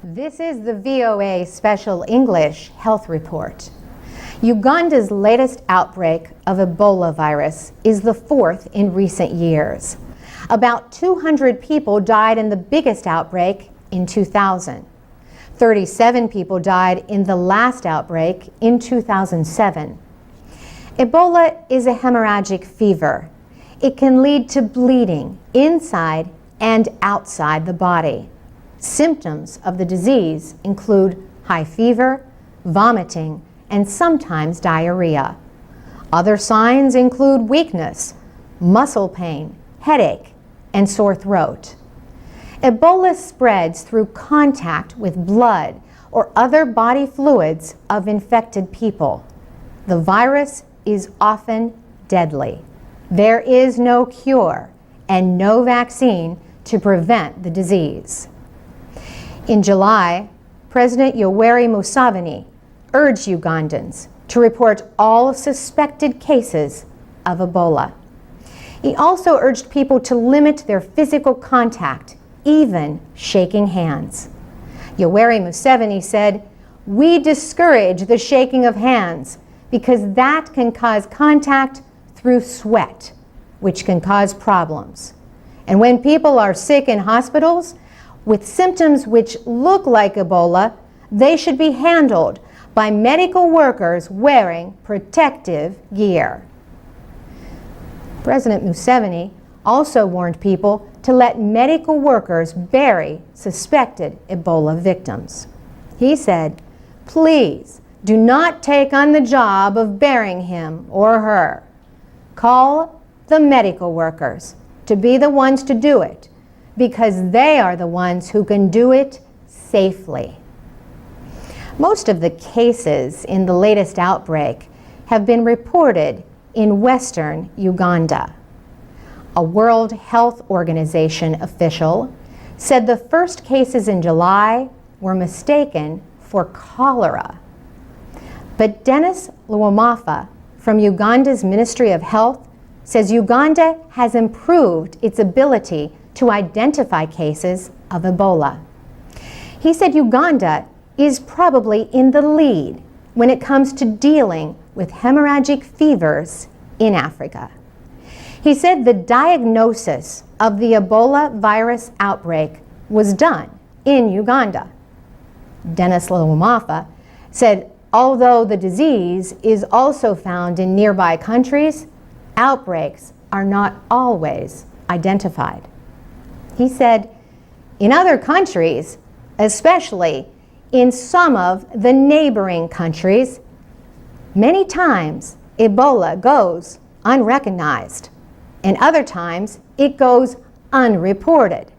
This is the VOA Special English Health Report. Uganda's latest outbreak of Ebola virus is the fourth in recent years. About 200 people died in the biggest outbreak in 2000. 37 people died in the last outbreak in 2007. Ebola is a hemorrhagic fever. It can lead to bleeding inside and outside the body. Symptoms of the disease include high fever, vomiting, and sometimes diarrhea. Other signs include weakness, muscle pain, headache, and sore throat. Ebola spreads through contact with blood or other body fluids of infected people. The virus is often deadly. There is no cure and no vaccine to prevent the disease. In July, President Yoweri Museveni urged Ugandans to report all suspected cases of Ebola. He also urged people to limit their physical contact, even shaking hands. Yoweri Museveni said, "We discourage the shaking of hands because that can cause contact through sweat, which can cause problems. And when people are sick in hospitals with symptoms which look like Ebola, they should be handled by medical workers wearing protective gear." President Museveni also warned people to let medical workers bury suspected Ebola victims. He said, "Please do not take on the job of burying him or her. Call the medical workers to be the ones to do it, because they are the ones who can do it safely." Most of the cases in the latest outbreak have been reported in western Uganda. A World Health Organization official said the first cases in July were mistaken for cholera. But Dennis Luwamafa from Uganda's Ministry of Health says Uganda has improved its ability to identify cases of Ebola. He said Uganda is probably in the lead when it comes to dealing with hemorrhagic fevers in Africa. He said the diagnosis of the Ebola virus outbreak was done in Uganda. Dennis Luwamafa said although the disease is also found in nearby countries, outbreaks are not always identified. He said, in other countries, especially in some of the neighboring countries, many times Ebola goes unrecognized, and other times it goes unreported.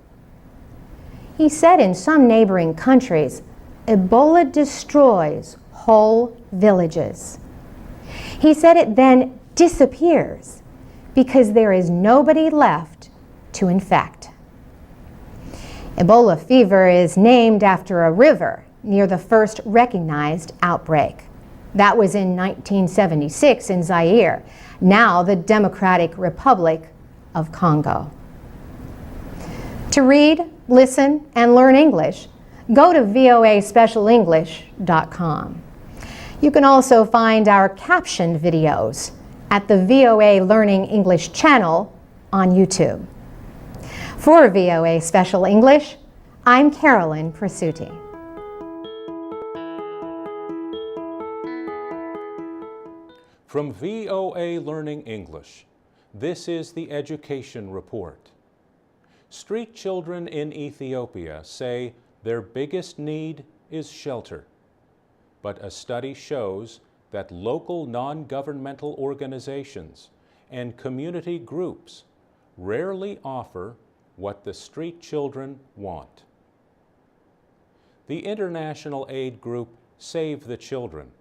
He said in some neighboring countries, Ebola destroys whole villages. He said it then disappears because there is nobody left to infect. Ebola fever is named after a river near the first recognized outbreak. That was in 1976 in Zaire, now the Democratic Republic of Congo. To read, listen, and learn English, go to voaspecialenglish.com. You can also find our captioned videos at the VOA Learning English channel on YouTube. For VOA Special English, I'm Carolyn Presutti. From VOA Learning English, this is the Education Report. Street children in Ethiopia say their biggest need is shelter. But a study shows that local non-governmental organizations and community groups rarely offer what the street children want. The international aid group Save the Children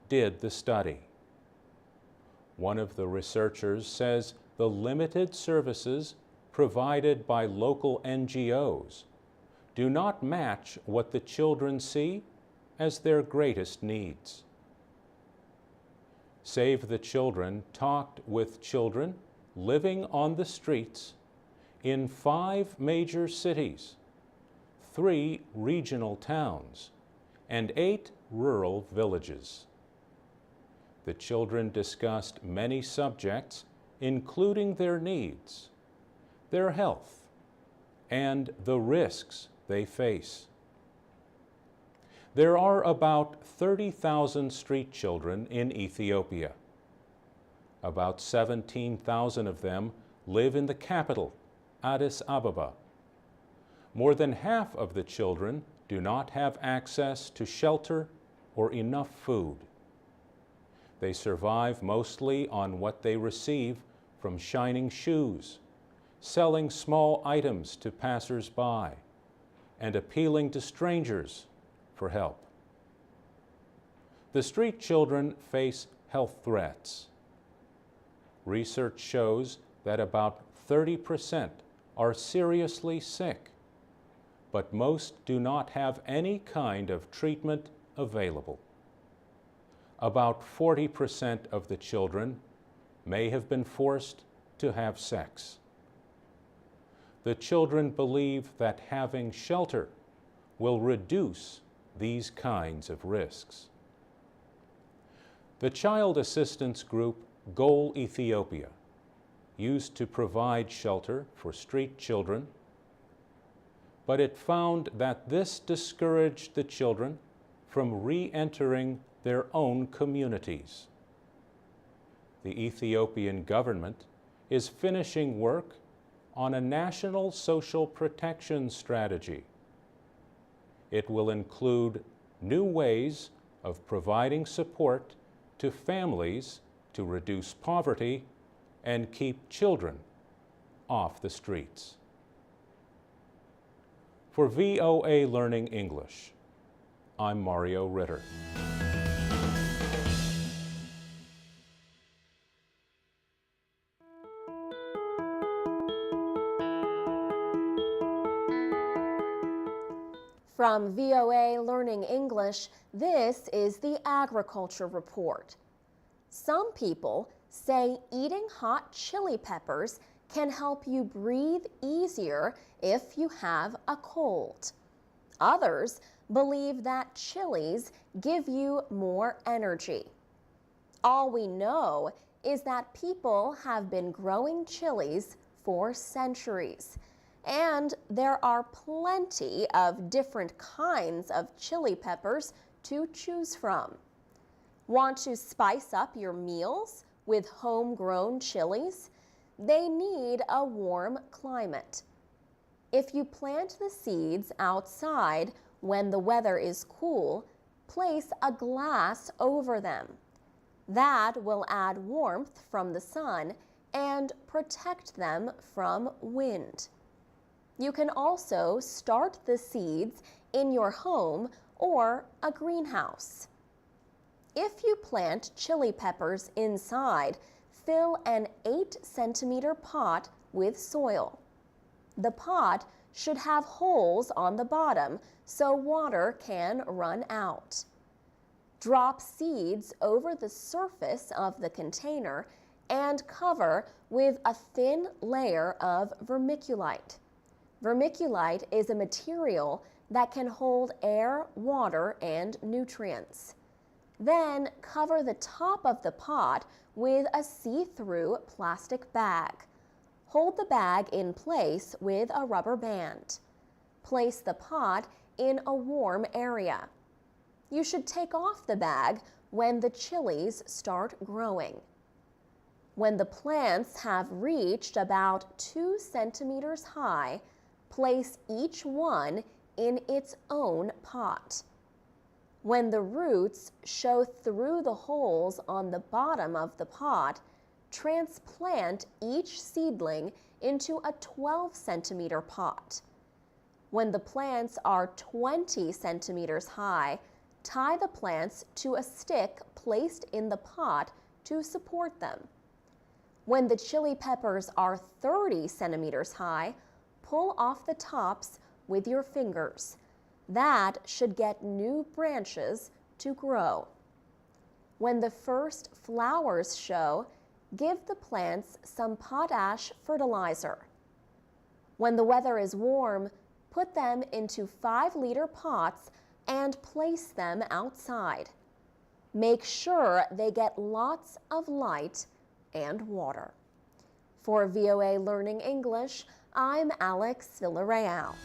did the study. One of the researchers says the limited services provided by local NGOs do not match what the children see as their greatest needs. Save the Children talked with children living on the streets in 5 major cities, 3 regional towns, and 8 rural villages. The children discussed many subjects, including their needs, their health, and the risks they face. There are about 30,000 street children in Ethiopia. About 17,000 of them live in the capital, Addis Ababa. More than half of the children do not have access to shelter or enough food. They survive mostly on what they receive from shining shoes, selling small items to passers-by, and appealing to strangers for help. The street children face health threats. Research shows that about 30% are seriously sick, but most do not have any kind of treatment available. About 40% of the children may have been forced to have sex. The children believe that having shelter will reduce these kinds of risks. The child assistance group Goal Ethiopia used to provide shelter for street children, but it found that this discouraged the children from re-entering their own communities. The Ethiopian government is finishing work on a national social protection strategy. It will include new ways of providing support to families to reduce poverty and keep children off the streets. For VOA Learning English, I'm Mario Ritter. From VOA Learning English, this is the Agriculture Report. Some people say eating hot chili peppers can help you breathe easier if you have a cold. Others believe that chilies give you more energy. All we know is that people have been growing chilies for centuries, and there are plenty of different kinds of chili peppers to choose from. Want to spice up your meals with homegrown chilies? They need a warm climate. If you plant the seeds outside when the weather is cool, place a glass over them. That will add warmth from the sun and protect them from wind. You can also start the seeds in your home or a greenhouse. If you plant chili peppers inside, fill an 8-centimeter pot with soil. The pot should have holes on the bottom so water can run out. Drop seeds over the surface of the container and cover with a thin layer of vermiculite. Vermiculite is a material that can hold air, water, and nutrients. Then cover the top of the pot with a see-through plastic bag. Hold the bag in place with a rubber band. Place the pot in a warm area. You should take off the bag when the chilies start growing. When the plants have reached about 2 centimeters high, place each one in its own pot. When the roots show through the holes on the bottom of the pot, transplant each seedling into a 12-centimeter pot. When the plants are 20 centimeters high, tie the plants to a stick placed in the pot to support them. When the chili peppers are 30 centimeters high, pull off the tops with your fingers. That should get new branches to grow. When the first flowers show, give the plants some potash fertilizer. When the weather is warm, Put them into 5-liter pots and place them outside. Make sure they get lots of light and water. For VOA Learning English, I'm Alex Villarreal.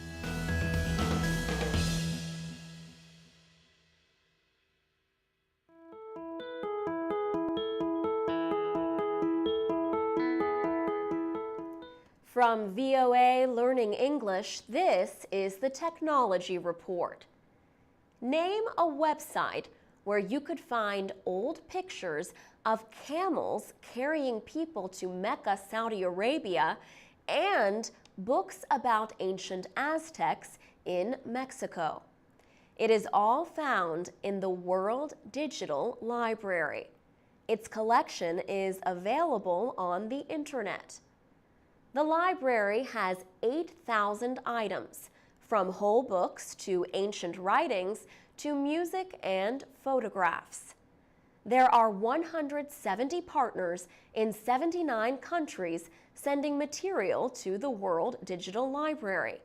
From VOA Learning English, this is the Technology Report. Name a website where you could find old pictures of camels carrying people to Mecca, Saudi Arabia, and books about ancient Aztecs in Mexico. It is all found in the World Digital Library. Its collection is available on the internet. The library has 8,000 items, from whole books to ancient writings to music and photographs. There are 170 partners in 79 countries sending material to the World Digital Library.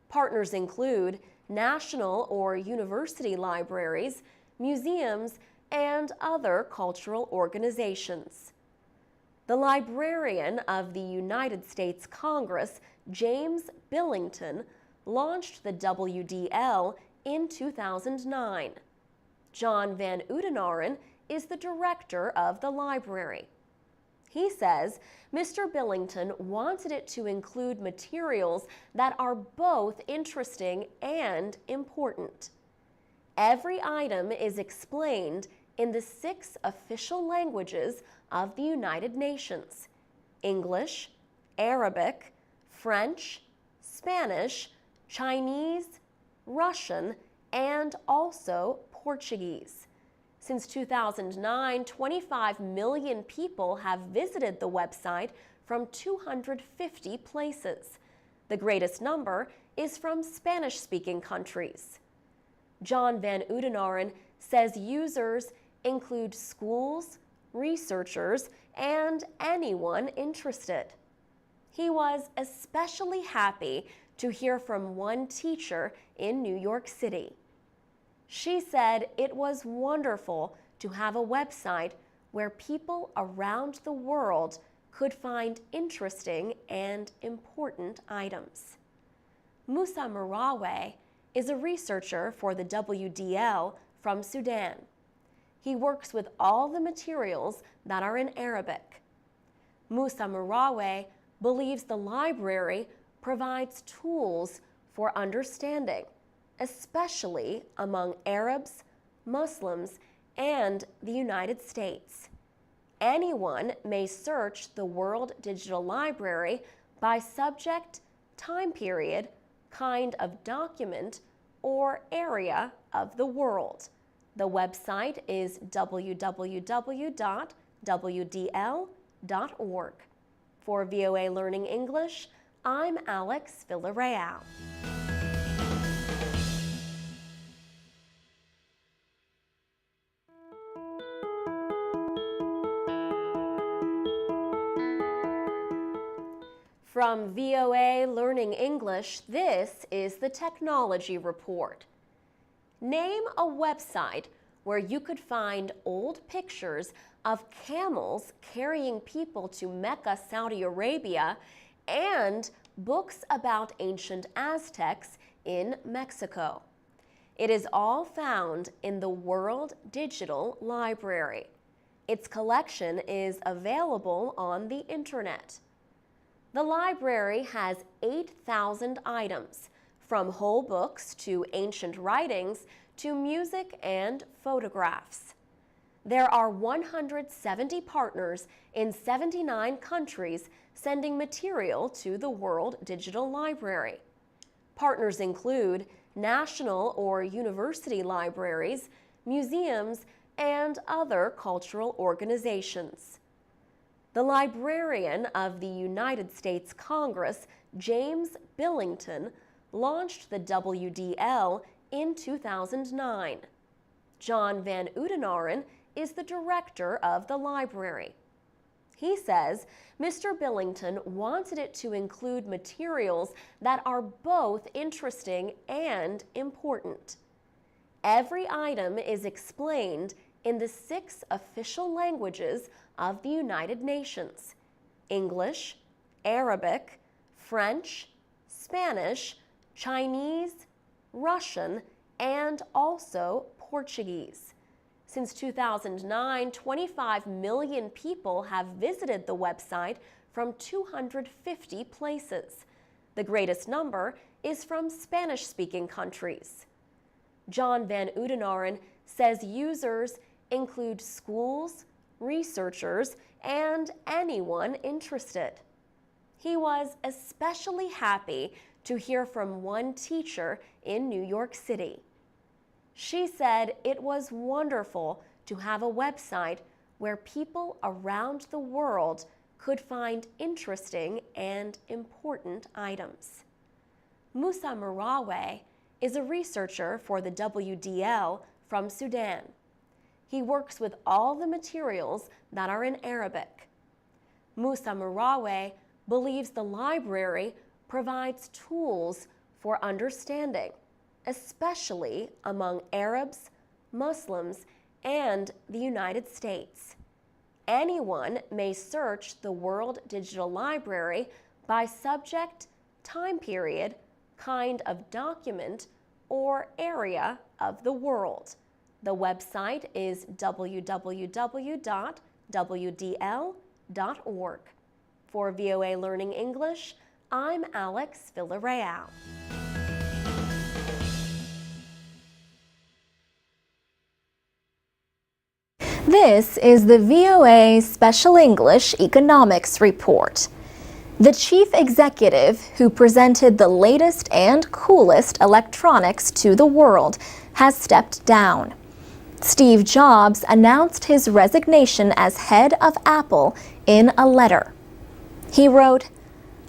Partners include national or university libraries, museums, and other cultural organizations. The librarian of the United States Congress, James Billington, launched the WDL in 2009. John Van Oudenaren is the director of the library. He says Mr. Billington wanted it to include materials that are both interesting and important. Every item is explained in the 6 official languages of the United Nations: English, Arabic, French, Spanish, Chinese, Russian, and also Portuguese. Since 2009, 25 million people have visited the website from 250 places. The greatest number is from Spanish-speaking countries. John Van Oudenaren says users include schools, researchers, and anyone interested. He was especially happy to hear from one teacher in New York City. She said it was wonderful to have a website where people around the world could find interesting and important items. Musa Marawe is a researcher for the WDL from Sudan. He works with all the materials that are in Arabic. Musa Marawe believes the library provides tools for understanding, especially among Arabs, Muslims, and the United States. Anyone may search the World Digital Library by subject, time period, kind of document, or area of the world. The website is www.wdl.org. For VOA Learning English, I'm Alex Villarreal. From VOA Learning English, this is the Technology Report. Name a website where you could find old pictures of camels carrying people to Mecca, Saudi Arabia, and books about ancient Aztecs in Mexico. It is all found in the World Digital Library. Its collection is available on the internet. The library has 8,000 items, from whole books to ancient writings to music and photographs. There are 170 partners in 79 countries sending material to the World Digital Library. Partners include national or university libraries, museums, and other cultural organizations. The librarian of the United States Congress, James Billington, launched the WDL in 2009. John Van Oudenaren is the director of the library. He says Mr. Billington wanted it to include materials that are both interesting and important. Every item is explained in the 6 official languages of the United Nations: English, Arabic, French, Spanish, Chinese, Russian, and also Portuguese. Since 2009, 25 million people have visited the website from 250 places. The greatest number is from Spanish-speaking countries. John Van Oudenaren says users include schools, researchers, and anyone interested. He was especially happy to hear from one teacher in New York City. She said it was wonderful to have a website where people around the world could find interesting and important items. Musa Marawe is a researcher for the WDL from Sudan. He works with all the materials that are in Arabic. Musa Marawe believes the library provides tools for understanding, especially among Arabs, Muslims, and the United States. Anyone may search the World Digital Library by subject, time period, kind of document, or area of the world. The website is www.wdl.org. For VOA Learning English, I'm Alex Villarreal. This is the VOA Special English Economics Report. The chief executive who presented the latest and coolest electronics to the world has stepped down. Steve Jobs announced his resignation as head of Apple in a letter. He wrote,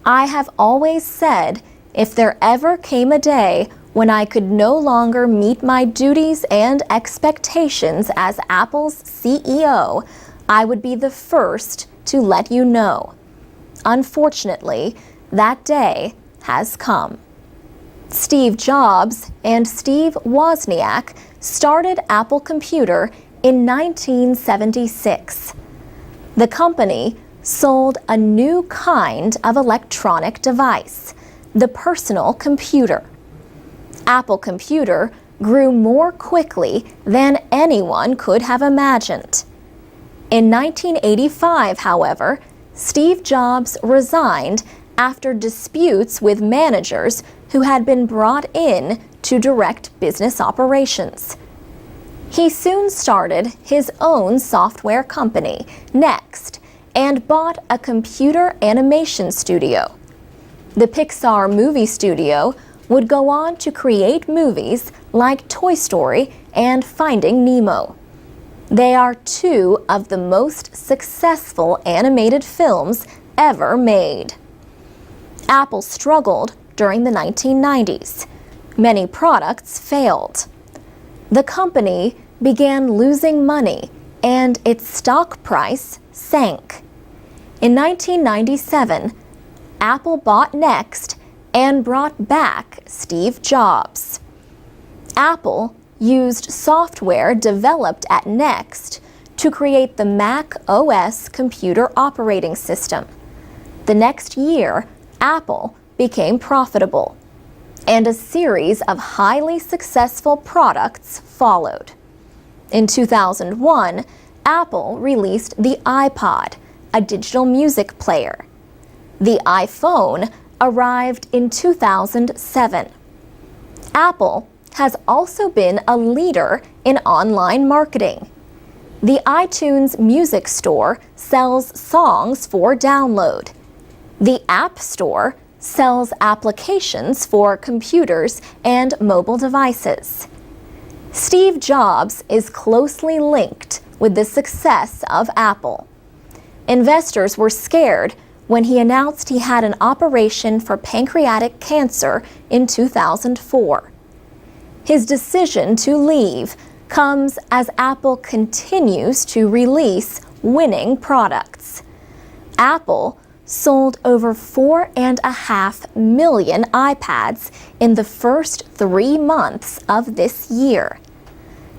"I have always said if there ever came a day when I could no longer meet my duties and expectations as Apple's CEO, I would be the first to let you know. Unfortunately, that day has come." Steve Jobs and Steve Wozniak started Apple Computer in 1976. The company sold a new kind of electronic device, the personal computer. Apple Computer grew more quickly than anyone could have imagined. In 1985, however, Steve Jobs resigned after disputes with managers who had been brought in to direct business operations. He soon started his own software company, Next, and bought a computer animation studio. The Pixar movie studio would go on to create movies like Toy Story and Finding Nemo. They are 2 of the most successful animated films ever made. Apple struggled during the 1990s. Many products failed. The company began losing money and its stock price sank. In 1997, Apple bought Next and brought back Steve Jobs. Apple used software developed at Next to create the Mac OS computer operating system. The next year, Apple became profitable, and a series of highly successful products followed. In 2001, Apple released the iPod, a digital music player. The iPhone arrived in 2007. Apple has also been a leader in online marketing. The iTunes Music Store sells songs for download. The App Store sells applications for computers and mobile devices. Steve Jobs is closely linked with the success of Apple. Investors were scared when he announced he had an operation for pancreatic cancer in 2004. His decision to leave comes as Apple continues to release winning products. Apple sold over 4.5 million iPads in the first 3 months of this year.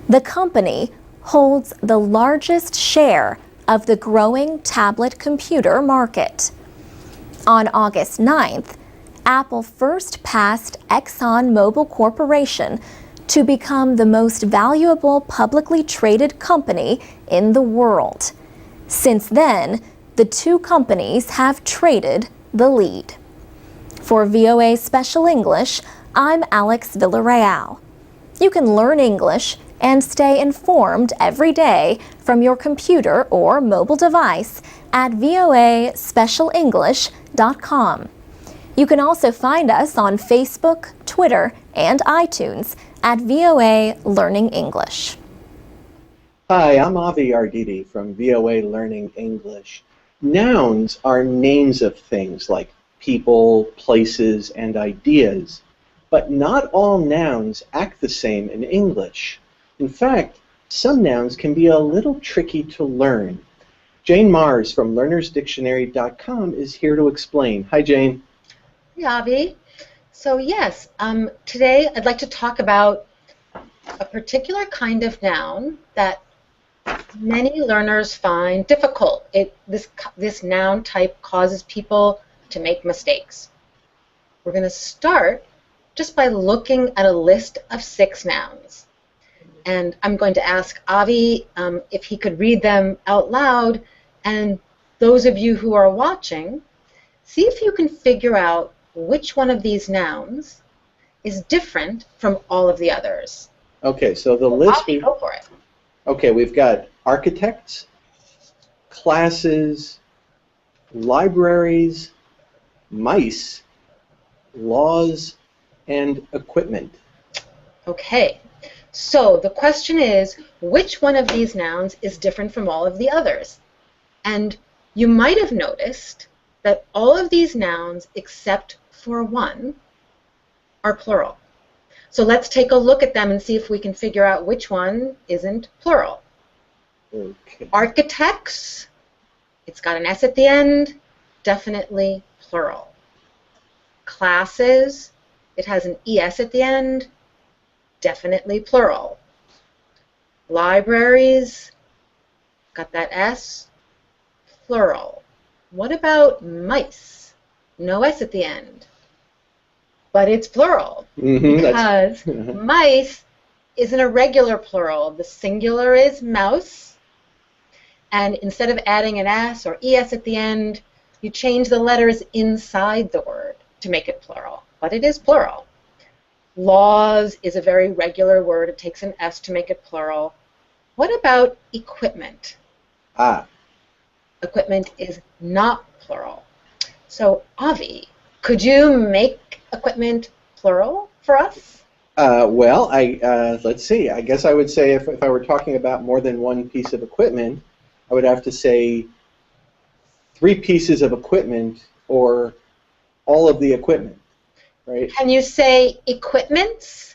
The company holds the largest share of the growing tablet computer market. On August 9th, Apple first passed ExxonMobil Corporation to become the most valuable publicly traded company in the world. Since then, the two companies have traded the lead. For VOA Special English, I'm Alex Villarreal. You can learn English and stay informed every day from your computer or mobile device at voaspecialenglish.com. You can also find us on Facebook, Twitter, and iTunes at VOA Learning English. Hi, I'm Avi Arditi from VOA Learning English. Nouns are names of things like people, places, and ideas, but not all nouns act the same in English. In fact, some nouns can be a little tricky to learn. Jane Mars from learnersdictionary.com is here to explain. Hi, Jane. Hey, Avi. So yes, today I'd like to talk about a particular kind of noun that many learners find difficult. This noun type causes people to make mistakes. We're going to start just by looking at a list of 6 nouns. And I'm going to ask Avi if he could read them out loud, and those of you who are watching, see if you can figure out which one of these nouns is different from all of the others. Okay, so the list... Avi, go for it. Okay, we've got architects, classes, libraries, mice, laws, and equipment. Okay, so the question is, which one of these nouns is different from all of the others? And you might have noticed that all of these nouns, except for one, are plural. So let's take a look at them and see if we can figure out which one isn't plural. Okay. Architects, it's got an S at the end, definitely plural. Classes, it has an ES at the end, definitely plural. Libraries, got that S, plural. What about mice? No S at the end, but it's plural because mice is an irregular plural. The singular is mouse, and instead of adding an S or ES at the end, you change the letters inside the word to make it plural, but it is plural. Laws is a very regular word. It takes an S to make it plural. What about equipment? Equipment is not plural. So, Avi, could you make equipment plural for us? Well, let's see. I guess I would say if I were talking about more than one piece of equipment, I would have to say 3 pieces of equipment or all of the equipment, right? Can you say equipments?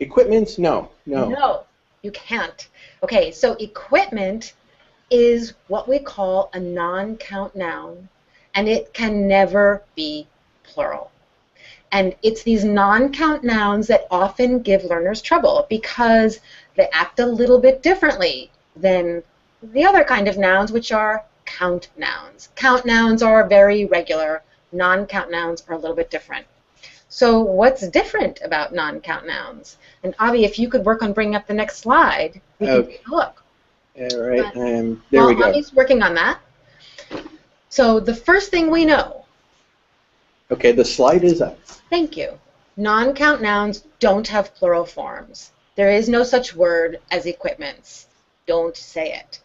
Equipments? No. No, you can't. Okay, so equipment is what we call a non-count noun, and it can never be plural. And it's these non-count nouns that often give learners trouble because they act a little bit differently than the other kind of nouns, which are count nouns. Count nouns are very regular. Non-count nouns are a little bit different. So what's different about non-count nouns? And Avi, if you could work on bringing up the next slide, we can take a look. All right, there we go. Avi's working on that. So the first thing we know. Okay, the slide is up. Thank you. Non-count nouns don't have plural forms. There is no such word as equipments. Don't say it.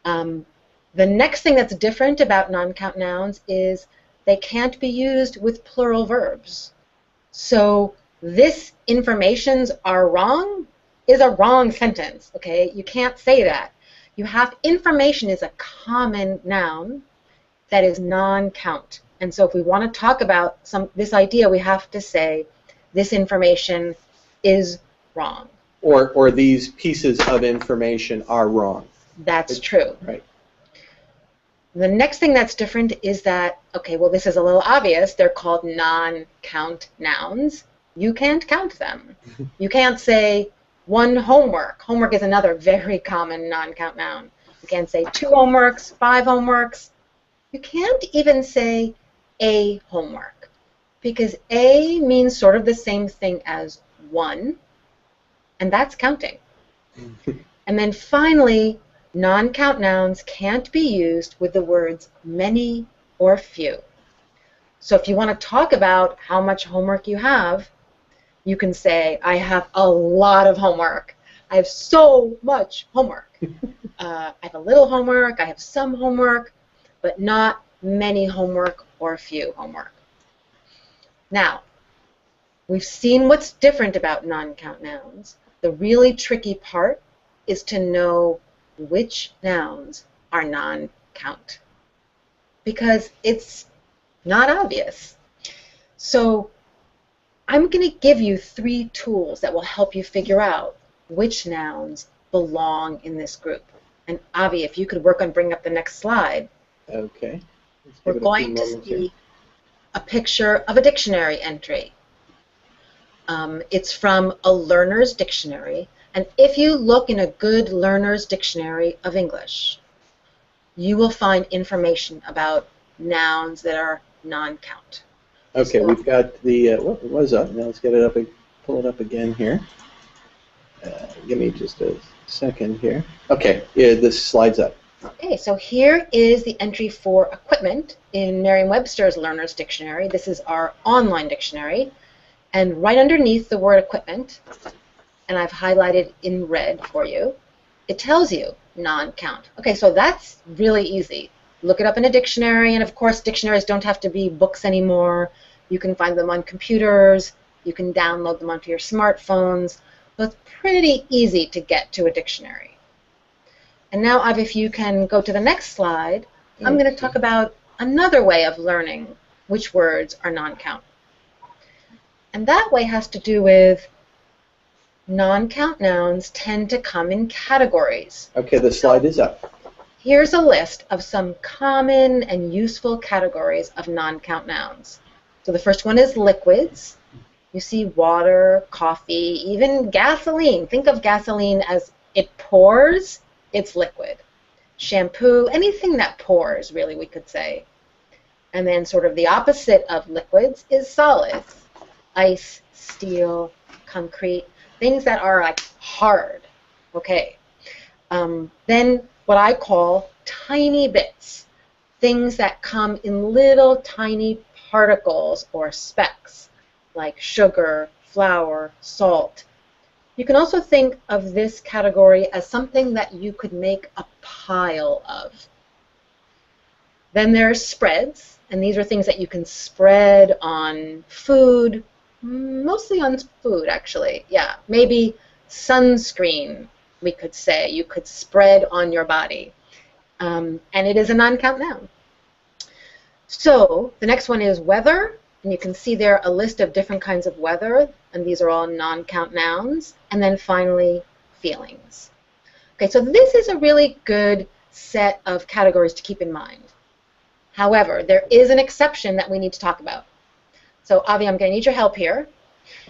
The next thing that's different about non-count nouns is they can't be used with plural verbs. So this informations are wrong is a wrong sentence, okay? You can't say that. You have information is a common noun that is non-count. And so if we want to talk about this idea, we have to say this information is wrong. Or these pieces of information are wrong. That's true. Right. The next thing that's different is that, okay, well, this is a little obvious. They're called non-count nouns. You can't count them. You can't say one homework. Homework is another very common non-count noun. You can't say 2 homeworks, 5 homeworks. You can't even say a homework, because a means sort of the same thing as 1, and that's counting. And then finally, non-count nouns can't be used with the words many or few. So if you want to talk about how much homework you have, you can say, I have a lot of homework. I have so much homework. I have a little homework, I have some homework, but not many homework or few homework. Now, we've seen what's different about non-count nouns. The really tricky part is to know which nouns are non-count, because it's not obvious. So I'm going to give you 3 tools that will help you figure out which nouns belong in this group. And Avi, if you could work on bringing up the next slide. Okay. We're going to see a picture of a dictionary entry. It's from a learner's dictionary. And if you look in a good learner's dictionary of English, you will find information about nouns that are non-count. Okay, So, we've got the, what was up? Now let's get it up, pull it up again here. Give me just a second here. Okay, yeah, this slides up. okay, so here is the entry for equipment in Merriam-Webster's Learner's Dictionary. This is our online dictionary. And right underneath the word equipment, and I've highlighted in red for you, it tells you non-count. Okay, so that's really easy. Look it up in a dictionary, and of course dictionaries don't have to be books anymore. You can find them on computers, you can download them onto your smartphones, so it's pretty easy to get to a dictionary. And now, Avi, if you can go to the next slide, I'm going to talk about another way of learning which words are non-count. And that way has to do with non-count nouns tend to come in categories. Okay, the slide is up. Here's a list of some common and useful categories of non-count nouns. So the first one is liquids. You see water, coffee, even gasoline. Think of gasoline as it pours, it's liquid. Shampoo, anything that pours, really, we could say. And then sort of the opposite of liquids is solids. Ice, steel, concrete, things that are like hard. Okay. Then what I call tiny bits, things that come in little tiny particles or specks, like sugar, flour, salt. You can also think of this category as something that you could make a pile of. Then there's spreads, and these are things that you can spread on food, mostly on food actually, yeah. Maybe sunscreen, we could say, you could spread on your body. And it is a non-count noun. So the next one is weather, and you can see there a list of different kinds of weather, and these are all non-count nouns. And then finally, feelings. Okay, so this is a really good set of categories to keep in mind. However, there is an exception that we need to talk about. So Avi, I'm going to need your help here.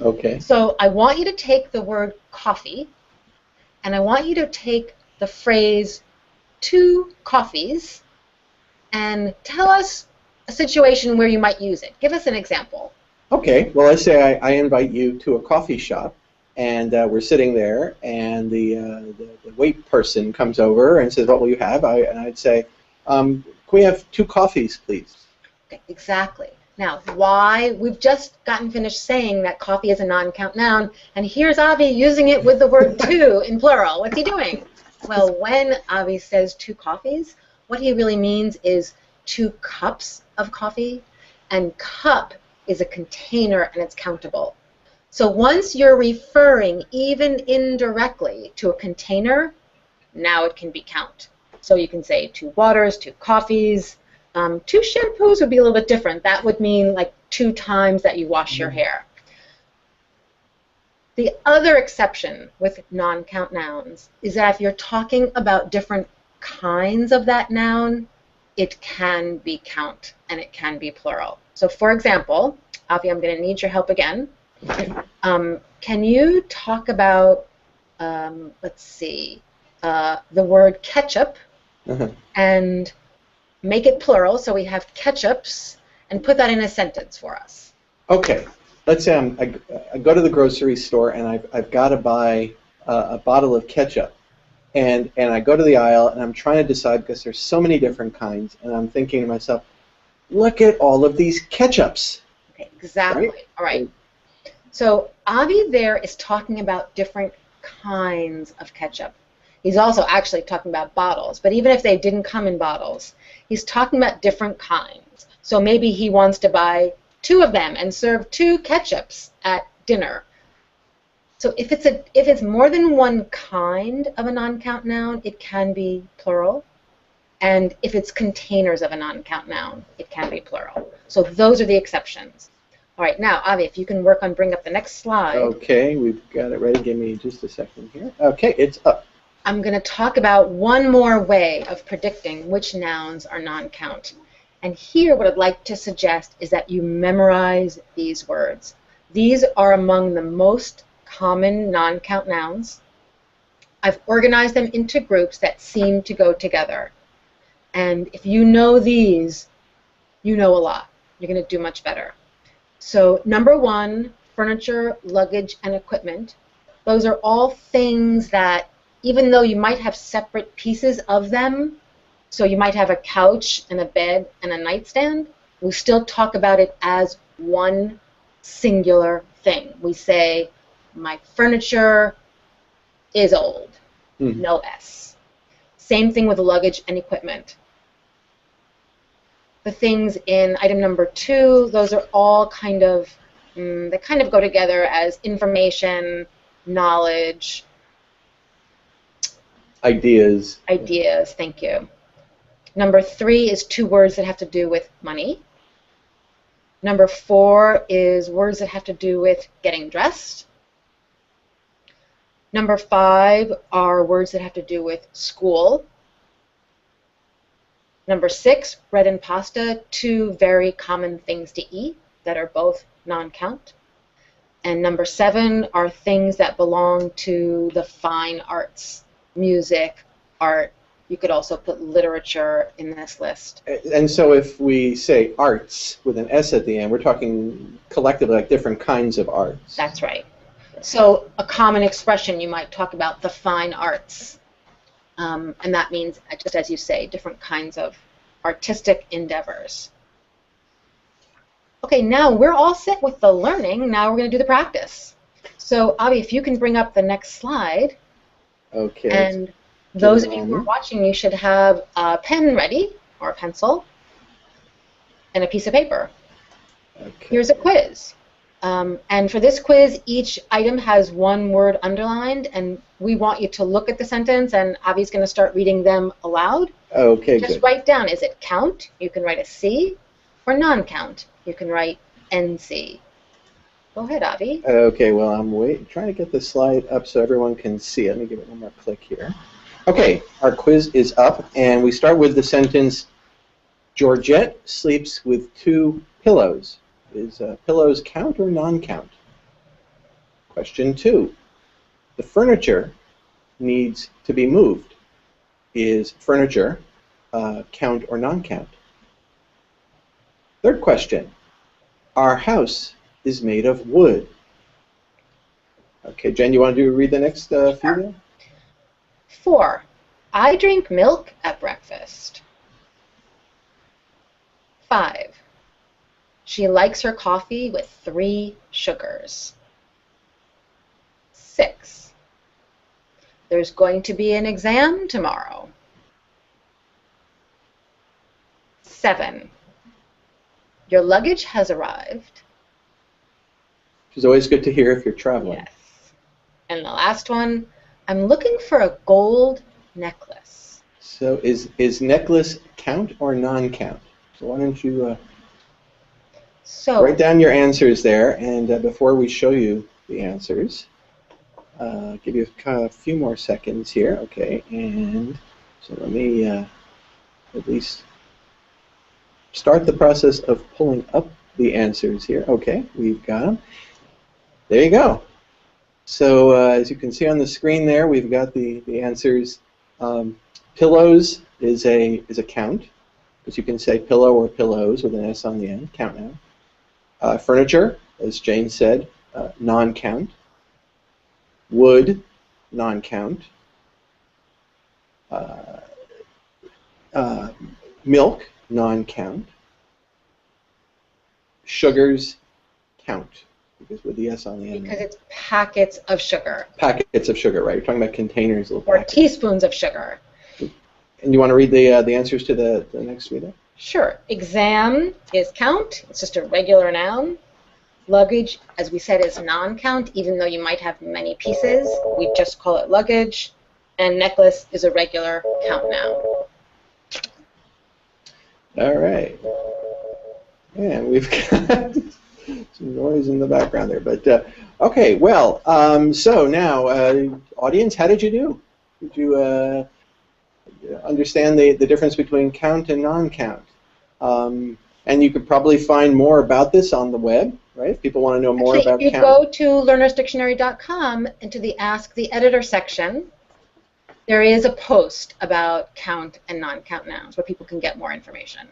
Okay. So I want you to take the word coffee, and I want you to take the phrase 2 coffees and tell us a situation where you might use it. Give us an example. Okay, well, let's say I invite you to a coffee shop, and we're sitting there, and the wait person comes over and says, what will you have? And I'd say, can we have 2 coffees, please? Okay, exactly. Now, why? We've just gotten finished saying that coffee is a non-count noun, and here's Avi using it with the word 2 in plural. What's he doing? Well, when Avi says 2 coffees, what he really means is 2 cups of coffee, and cup is a container and it's countable. So once you're referring, even indirectly, to a container, now it can be count. So you can say 2 waters, 2 coffees. 2 shampoos would be a little bit different. That would mean like 2 times that you wash your hair. The other exception with non-count nouns is that if you're talking about different kinds of that noun, it can be count and it can be plural. So for example, Avi, I'm going to need your help again. Can you talk about, let's see, the word ketchup and make it plural, so we have ketchups, and put that in a sentence for us. Okay. Let's say I go to the grocery store and I've got to buy a bottle of ketchup. And I go to the aisle and I'm trying to decide because there's so many different kinds, and I'm thinking to myself, look at all of these ketchups. Okay, exactly. Right? All right. So Avi there is talking about different kinds of ketchup. He's also actually talking about bottles, but even if they didn't come in bottles, he's talking about different kinds. So maybe he wants to buy 2 of them and serve 2 ketchups at dinner. So if it's more than one kind of a non-count noun, it can be plural. And if it's containers of a non-count noun, it can be plural. So those are the exceptions. All right, now, Avi, if you can work on bring up the next slide. Okay, we've got it ready. Give me just a second here. Okay, it's up. I'm going to talk about one more way of predicting which nouns are non-count. And here what I'd like to suggest is that you memorize these words. These are among the most common non-count nouns. I've organized them into groups that seem to go together. And if you know these, you know a lot. You're going to do much better. So number 1, furniture, luggage, and equipment. Those are all things that, even though you might have separate pieces of them, so you might have a couch and a bed and a nightstand, we still talk about it as one singular thing. We say, my furniture is old. No S. Same thing with luggage and equipment. The things in item number 2, those are all kind of, they kind of go together as information, knowledge, Ideas. ideas, thank you. Number 3 is 2 words that have to do with money. Number 4 is words that have to do with getting dressed. Number 5 are words that have to do with school. Number 6, bread and pasta, 2 very common things to eat that are both non-count. And number 7 are things that belong to the fine arts, music, art. You could also put literature in this list. And so if we say arts with an S at the end, we're talking collectively like different kinds of arts. That's right. So a common expression, you might talk about the fine arts. And that means, just as you say, different kinds of artistic endeavors. Okay, now we're all set with the learning. Now we're going to do the practice. So, Avi, if you can bring up the next slide. Okay. And those of you who are watching, you should have a pen ready, or a pencil, and a piece of paper. Okay. Here's a quiz. And for this quiz, each item has 1 word underlined, and we want you to look at the sentence, and Avi's going to start reading them aloud. Okay, Just good. write down, is it count? You can write a C, or non-count. You can write NC. Go ahead, Avi. Okay, well, I'm trying to get the slide up so everyone can see it. Let me give it one more click here. Okay, our quiz is up, and we start with the sentence, Georgette sleeps with 2 pillows. Is pillows count or non-count? Question 2. The furniture needs to be moved. Is furniture count or non-count? Third question. Our house is made of wood. Okay, Jen, you want to read the next few there? 4. I drink milk at breakfast. 5. She likes her coffee with 3 sugars. 6. There's going to be an exam tomorrow. 7. Your luggage has arrived. Which is always good to hear if you're traveling. Yes. And the last one, I'm looking for a gold necklace. So is necklace count or non-count? So why don't you write down your answers there, and before we show you the answers, give you a few more seconds here. Okay, and so let me at least start the process of pulling up the answers here. Okay, we've got them. There you go. So as you can see on the screen there, we've got the answers. Pillows is a count, because you can say pillow or pillows with an S on the end, count now. Furniture, as Jane said, non-count. Wood, non-count. Milk, non-count. Sugars, count, because with the S on the end. Because it's packets of sugar. Packets of sugar, right? You're talking about containers, little Or packets. teaspoons of sugar. And you want to read the answers to the next reader? Sure. Exam is count. It's just a regular noun. Luggage, as we said, is non-count, even though you might have many pieces. We just call it luggage. And necklace is a regular count noun. All right. And we've got some noise in the background there. But, okay, well, so now, audience, how did you do? Did you understand the difference between count and non-count? And you could probably find more about this on the web, right? If people want to know more about count. If you go to learnersdictionary.com into the Ask the Editor section, there is a post about count and non-count nouns where people can get more information.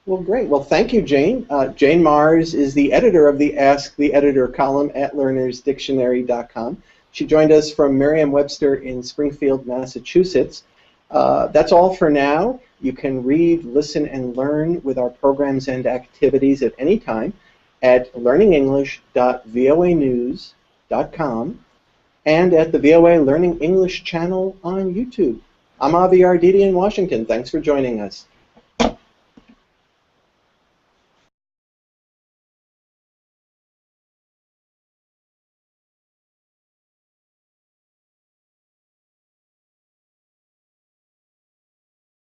Well, great. Well, thank you, Jane. Jane Mars is the editor of the Ask the Editor column at learnersdictionary.com. She joined us from Merriam-Webster in Springfield, Massachusetts. That's all for now. You can read, listen, and learn with our programs and activities at any time at learningenglish.voanews.com and at the VOA Learning English channel on YouTube. I'm Avi Arditi in Washington. Thanks for joining us.